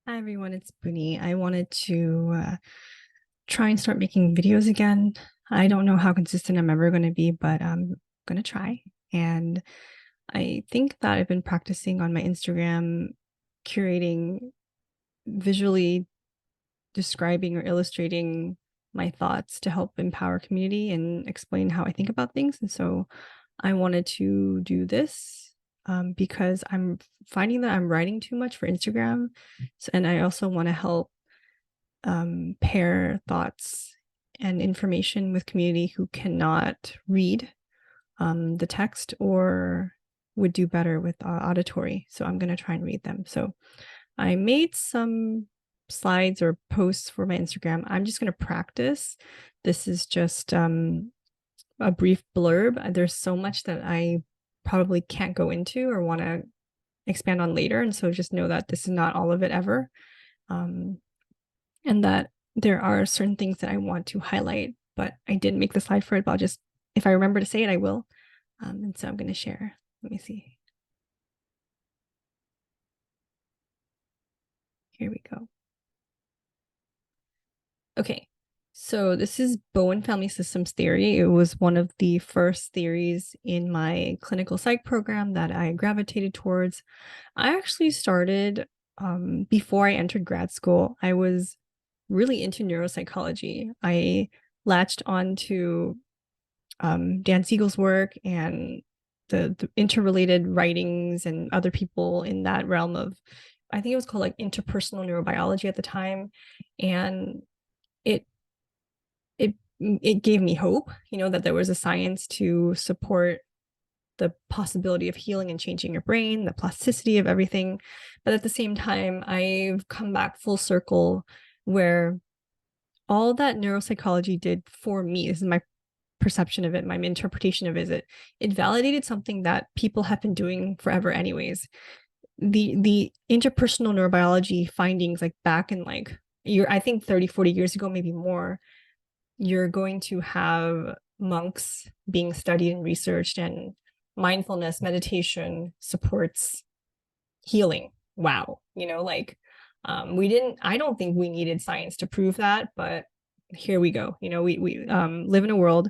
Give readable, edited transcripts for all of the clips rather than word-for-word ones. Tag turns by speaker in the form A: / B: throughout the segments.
A: Hi everyone, it's Booney. I wanted to try and start making videos again. I don't know how consistent I'm ever going to be, but I'm going to try. And I think that I've been practicing on my Instagram, curating, visually describing or illustrating my thoughts to help empower community and explain how I think about things. And so I wanted to do this because I'm finding that I'm writing too much for Instagram. And I also want to help pair thoughts and information with community who cannot read the text or would do better with auditory. So I'm going to try and read them. So I made some slides or posts for my Instagram. I'm just going to practice. This is just a brief blurb. There's so much that I probably can't go into or want to expand on later. And so just know that this is not all of it ever. And that there are certain things that I want to highlight, but I didn't make the slide for it, but I'll just, if I remember to say it, I will. And so I'm going to share. Let me see. Here we go. Okay, so this is Bowen family systems theory. It was one of the first theories in my clinical psych program that I gravitated towards. I actually started before I entered grad school. I was really into neuropsychology. I latched on to Dan Siegel's work and the interrelated writings and other people in that realm of, I think it was called like interpersonal neurobiology at the time. And it gave me hope, that there was a science to support the possibility of healing and changing your brain, the plasticity of everything. But at the same time, I've come back full circle where all that neuropsychology did for me, this is my perception of it, my interpretation of it validated something that people have been doing forever anyways. The interpersonal neurobiology findings, like back in I think 30, 40 years ago, maybe more, you're going to have monks being studied and researched, and mindfulness meditation supports healing. Wow. I don't think we needed science to prove that, but here we go. We live in a world,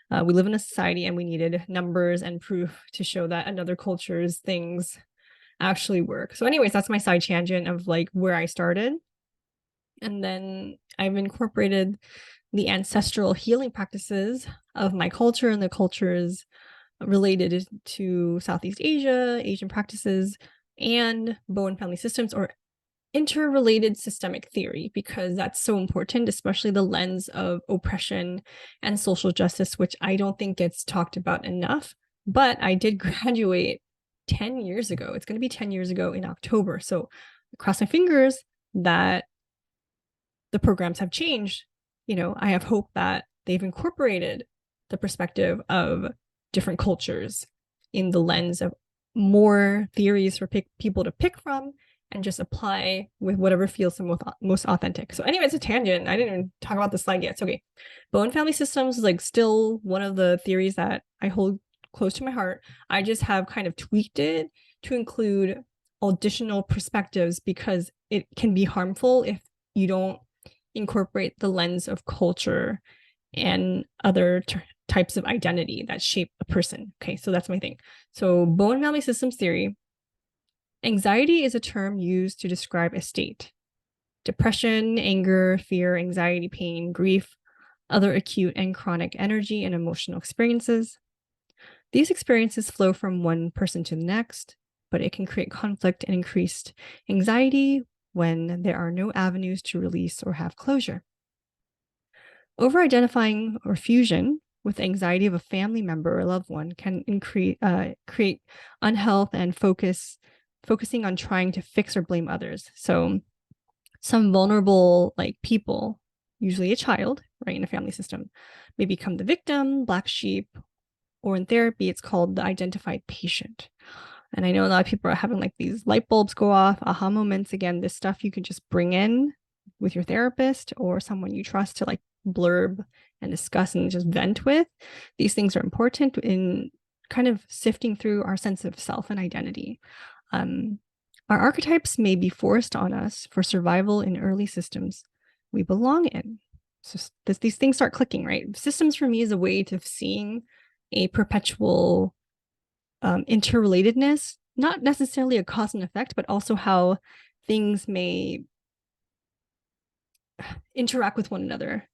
A: we live in a society, and we needed numbers and proof to show that another culture's things actually work. So anyways, that's my side tangent of like where I started. And then I've incorporated the ancestral healing practices of my culture and the cultures related to Southeast Asia, Asian practices, and Bowen family systems, or interrelated systemic theory, because that's so important, especially the lens of oppression and social justice, which I don't think gets talked about enough. But I did graduate 10 years ago. It's going to be 10 years ago in October. So cross my fingers that the programs have changed. I have hope that they've incorporated the perspective of different cultures in the lens of more theories for people to pick from and just apply with whatever feels the most authentic. So anyway, it's a tangent. I didn't even talk about the slide yet. So, okay. Bowen family systems is like still one of the theories that I hold close to my heart. I just have kind of tweaked it to include additional perspectives because it can be harmful if you don't incorporate the lens of culture and other types of identity that shape a person. Okay, so that's my thing. So Bowen family systems theory. Anxiety is a term used to describe a state. Depression, anger, fear, anxiety, pain, grief, other acute and chronic energy and emotional experiences. These experiences flow from one person to the next, but it can create conflict and increased anxiety when there are no avenues to release or have closure. Overidentifying or fusion with anxiety of a family member or loved one can create unhealth and focusing on trying to fix or blame others. So some vulnerable people, usually a child, right, in a family system, may become the victim, black sheep, or in therapy, it's called the identified patient. And I know a lot of people are having these light bulbs go off, aha moments. Again, this stuff you can just bring in with your therapist or someone you trust to blurb and discuss and just vent with. These things are important in kind of sifting through our sense of self and identity. Our archetypes may be forced on us for survival in early systems we belong in. So these things start clicking, right? Systems for me is a way of seeing a perpetual interrelatedness, not necessarily a cause and effect, but also how things may interact with one another.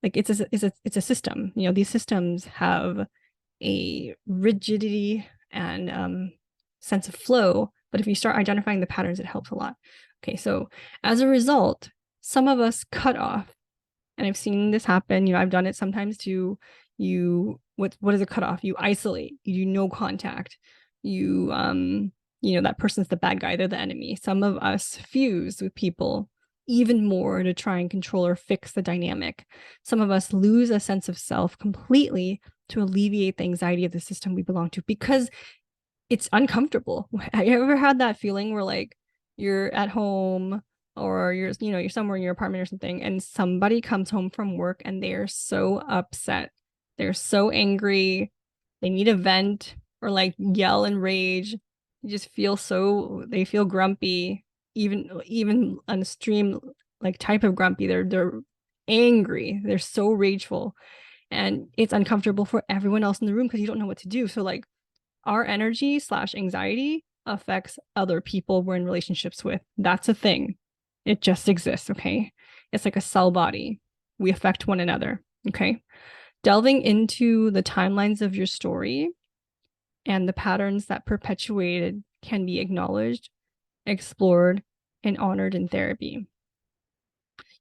A: Like it's a system. You know, these systems have a rigidity and sense of flow, but if you start identifying the patterns, it helps a lot. Okay, so as a result, some of us cut off, and I've seen this happen. You know, I've done it sometimes too. What is a cutoff? You isolate. You do no contact. That person's the bad guy. They're the enemy. Some of us fuse with people even more to try and control or fix the dynamic. Some of us lose a sense of self completely to alleviate the anxiety of the system we belong to because it's uncomfortable. Have you ever had that feeling where like you're at home or you're somewhere in your apartment or something and somebody comes home from work and they're so upset. They're so angry. They need a vent or like yell and rage. They feel grumpy, even on a stream like type of grumpy. They're angry. They're so rageful. And it's uncomfortable for everyone else in the room because you don't know what to do. So like our energy / anxiety affects other people we're in relationships with. That's a thing. It just exists, okay? It's like a cell body. We affect one another, okay? Delving into the timelines of your story and the patterns that perpetuated can be acknowledged, explored, and honored in therapy.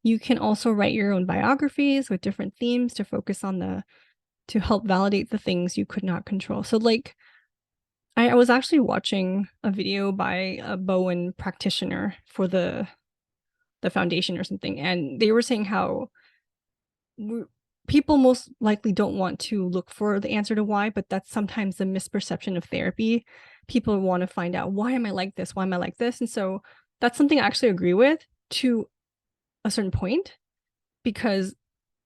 A: You can also write your own biographies with different themes to focus on to help validate the things you could not control. So like, I was actually watching a video by a Bowen practitioner for the foundation or something, and they were saying how people most likely don't want to look for the answer to why, but that's sometimes the misperception of therapy. People want to find out, why am I like this? Why am I like this? And so that's something I actually agree with to a certain point, because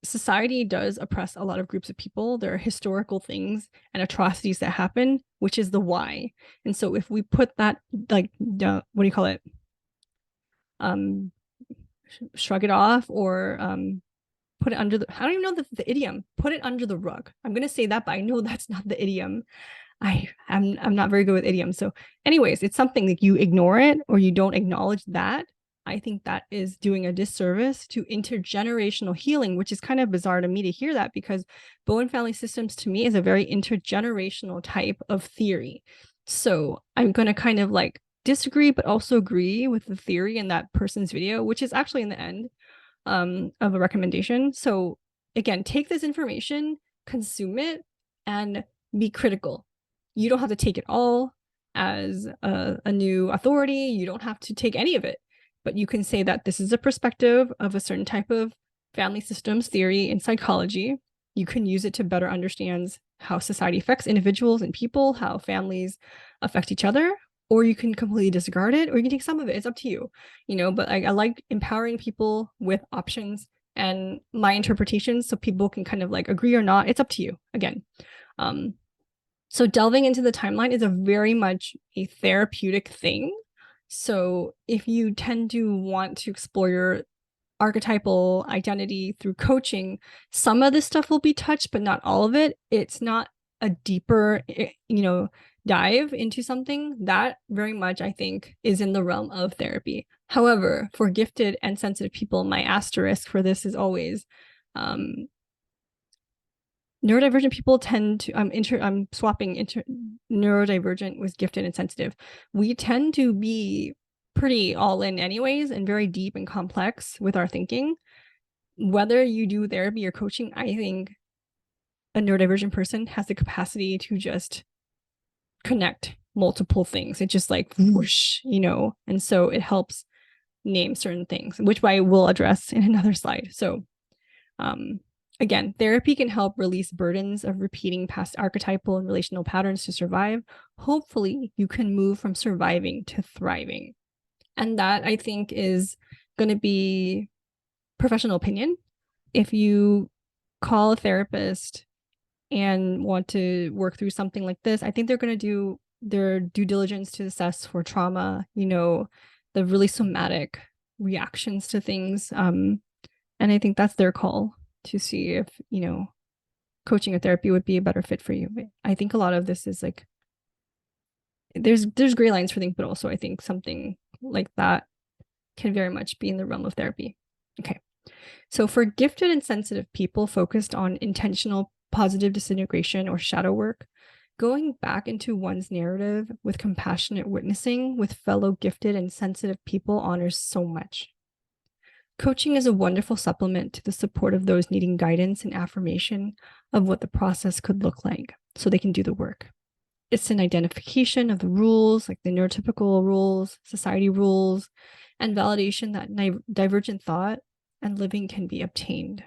A: society does oppress a lot of groups of people. There are historical things and atrocities that happen, which is the why. And so if we put that, like, what do you call it? Shrug it off or put it under I don't even know the idiom. Put it under the rug. I'm going to say that, but I know that's not the idiom. I'm not very good with idioms. So anyways, it's something like you ignore it or you don't acknowledge that. I think that is doing a disservice to intergenerational healing, which is kind of bizarre to me to hear that, because Bowen family systems to me is a very intergenerational type of theory. So I'm going to kind of like disagree, but also agree with the theory in that person's video, which is actually in the end of a recommendation. So again, take this information, consume it, and be critical. You don't have to take it all as a new authority. You don't have to take any of it, but you can say that this is a perspective of a certain type of family systems theory in psychology. You can use it to better understand how society affects individuals and people, how families affect each other, or you can completely disregard it, or you can take some of it. It's up to you, but I like empowering people with options and my interpretations so people can kind of like agree or not. It's up to you again. So delving into the timeline is a very much a therapeutic thing. So if you tend to want to explore your archetypal identity through coaching, some of this stuff will be touched, but not all of it. It's not a deeper, dive into something that very much, I think, is in the realm of therapy. However, for gifted and sensitive people, my asterisk for this is always neurodivergent people tend to I'm swapping neurodivergent with gifted and sensitive. We tend to be pretty all in anyways and very deep and complex with our thinking. Whether you do therapy or coaching, I think a neurodivergent person has the capacity to just connect multiple things. It just like whoosh, and so it helps name certain things, which I will address in another slide. So again, therapy can help release burdens of repeating past archetypal and relational patterns to survive. Hopefully, you can move from surviving to thriving. And that, I think, is going to be professional opinion. If you call a therapist and want to work through something like this, I think they're going to do their due diligence to assess for trauma, the really somatic reactions to things. And I think that's their call to see if, coaching or therapy would be a better fit for you. I think a lot of this is like, there's gray lines for things, but also I think something like that can very much be in the realm of therapy. Okay. So for gifted and sensitive people focused on intentional positive disintegration or shadow work, going back into one's narrative with compassionate witnessing with fellow gifted and sensitive people honors so much. Coaching is a wonderful supplement to the support of those needing guidance and affirmation of what the process could look like so they can do the work. It's an identification of the rules, like the neurotypical rules, society rules, and validation that divergent thought and living can be obtained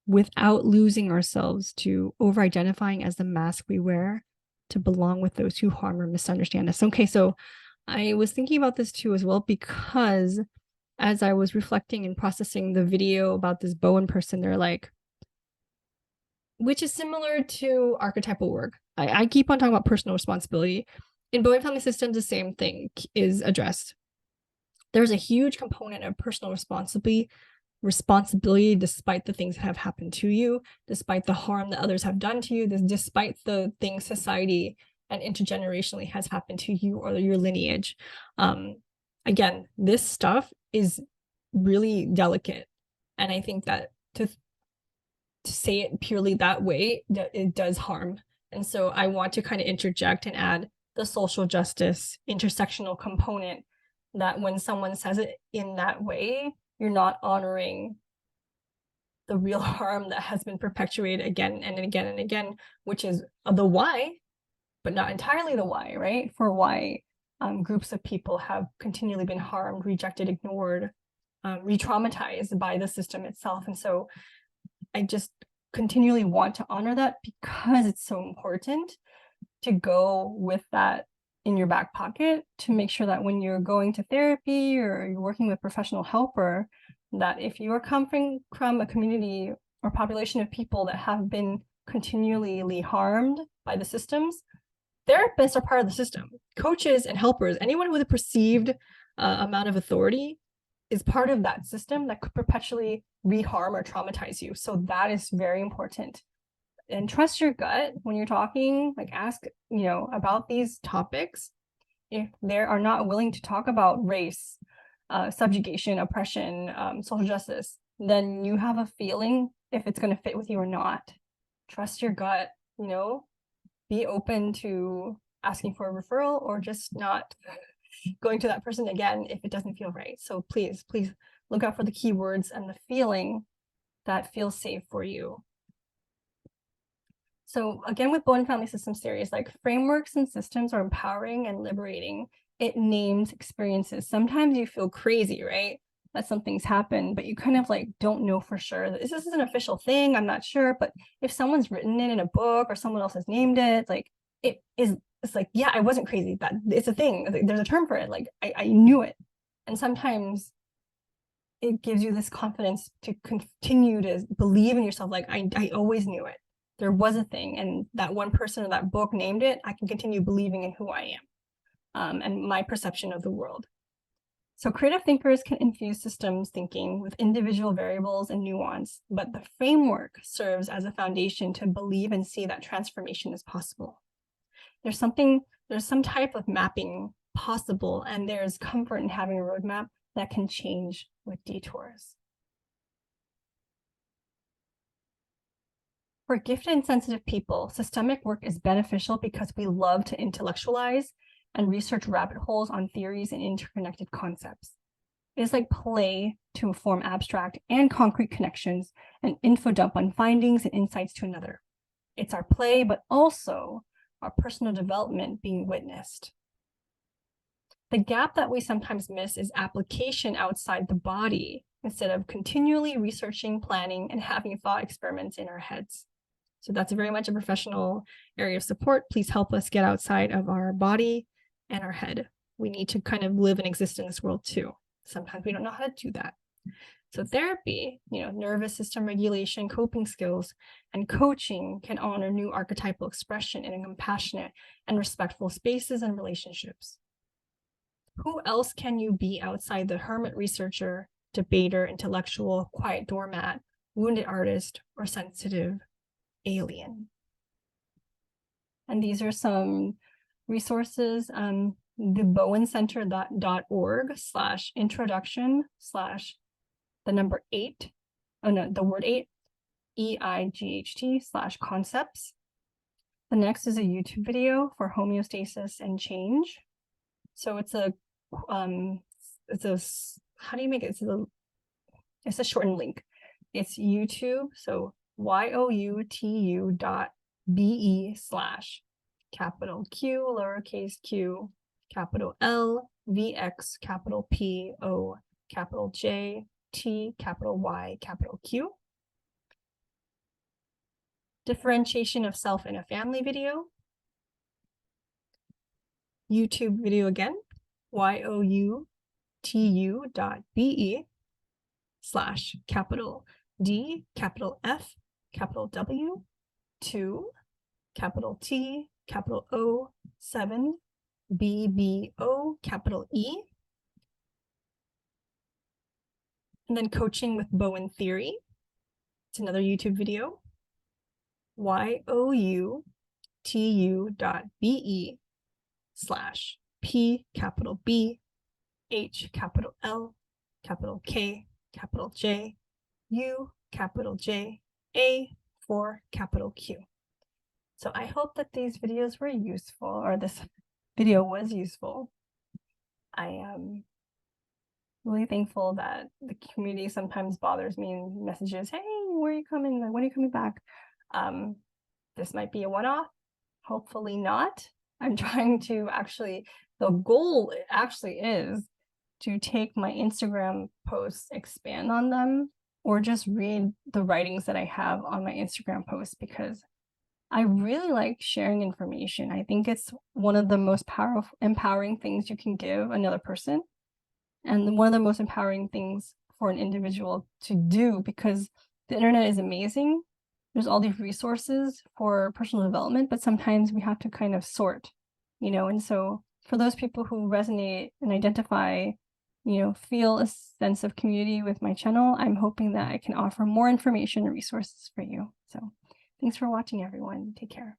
A: without losing ourselves to over-identifying as the mask we wear to belong with those who harm or misunderstand us. Okay, so I was thinking about this too as well, because as I was reflecting and processing the video about this Bowen person, they're like, which is similar to archetypal work. I keep on talking about personal responsibility. In Bowen family systems, the same thing is addressed. There's a huge component of personal responsibility despite the things that have happened to you, despite the harm that others have done to you, despite the things society and intergenerationally has happened to you or your lineage. Again, this stuff is really delicate. And I think that to say it purely that way, it does harm. And so I want to kind of interject and add the social justice intersectional component, that when someone says it in that way, you're not honoring the real harm that has been perpetuated again and again and again, which is the why, but not entirely the why, right? For why groups of people have continually been harmed, rejected, ignored, re-traumatized by the system itself. And so I just continually want to honor that, because it's so important to go with that in your back pocket, to make sure that when you're going to therapy or you're working with a professional helper, that if you are coming from a community or population of people that have been continually harmed by the systems, therapists are part of the system. Coaches and helpers, anyone with a perceived amount of authority, is part of that system that could perpetually reharm or traumatize you. So that is very important. And trust your gut when you're talking, like ask, about these topics. If they are not willing to talk about race, subjugation, oppression, social justice, then you have a feeling if it's going to fit with you or not. Trust your gut, be open to asking for a referral or just not going to that person again if it doesn't feel right. So please look out for the keywords and the feeling that feels safe for you. So again, with Bowen family systems series, like frameworks and systems are empowering and liberating. It names experiences. Sometimes you feel crazy, right? That something's happened, but you kind of like don't know for sure that this is an official thing. I'm not sure, but if someone's written it in a book or someone else has named it, like it's like, yeah, I wasn't crazy. That it's a thing. There's a term for it. Like I knew it. And sometimes it gives you this confidence to continue to believe in yourself. Like I always knew it. There was a thing, and that one person or that book named it. I can continue believing in who I am and my perception of the world. So creative thinkers can infuse systems thinking with individual variables and nuance, but the framework serves as a foundation to believe and see that transformation is possible. There's some type of mapping possible, and there's comfort in having a roadmap that can change with detours. For gifted and sensitive people, systemic work is beneficial because we love to intellectualize and research rabbit holes on theories and interconnected concepts. It is like play to form abstract and concrete connections and info dump on findings and insights to another. It's our play, but also our personal development being witnessed. The gap that we sometimes miss is application outside the body instead of continually researching, planning, and having thought experiments in our heads. So that's very much a professional area of support. Please help us get outside of our body and our head. We need to kind of live and exist in this world too. Sometimes we don't know how to do that. So therapy, nervous system regulation, coping skills, and coaching can honor new archetypal expression in compassionate and respectful spaces and relationships. Who else can you be outside the hermit researcher, debater, intellectual, quiet doormat, wounded artist, or sensitive alien? And these are some resources, the bowencenter.org/introduction/the word 8, EIGHT/concepts. The next is a YouTube video for homeostasis and change. So it's a how do you make it? It's a shortened link. It's YouTube, so youtu.be/Q, lowercase q, capital L, VX, capital P, O, capital J, T, capital Y, capital Q. Differentiation of self in a family video. YouTube video again, youtu.be/capital D, capital F, capital W, 2, capital T, capital O, 7, BBO, capital E. And then coaching with Bowen theory. It's another YouTube video, youtu.be/P, capital B, H, capital L, capital K, capital J, U, capital J, A, 4, capital Q. So I hope that these videos were useful, or this video was useful. I am really thankful that the community sometimes bothers me in messages. Hey, where are you coming? When are you coming back? This might be a one-off. Hopefully not. I'm trying to the goal actually is to take my Instagram posts, expand on them, or just read the writings that I have on my Instagram posts, because I really like sharing information. I think it's one of the most empowering things you can give another person, and one of the most empowering things for an individual to do, because the internet is amazing. There's all these resources for personal development, but sometimes we have to kind of sort, and so for those people who resonate and identify, feel a sense of community with my channel, I'm hoping that I can offer more information and resources for you. So thanks for watching, everyone. Take care.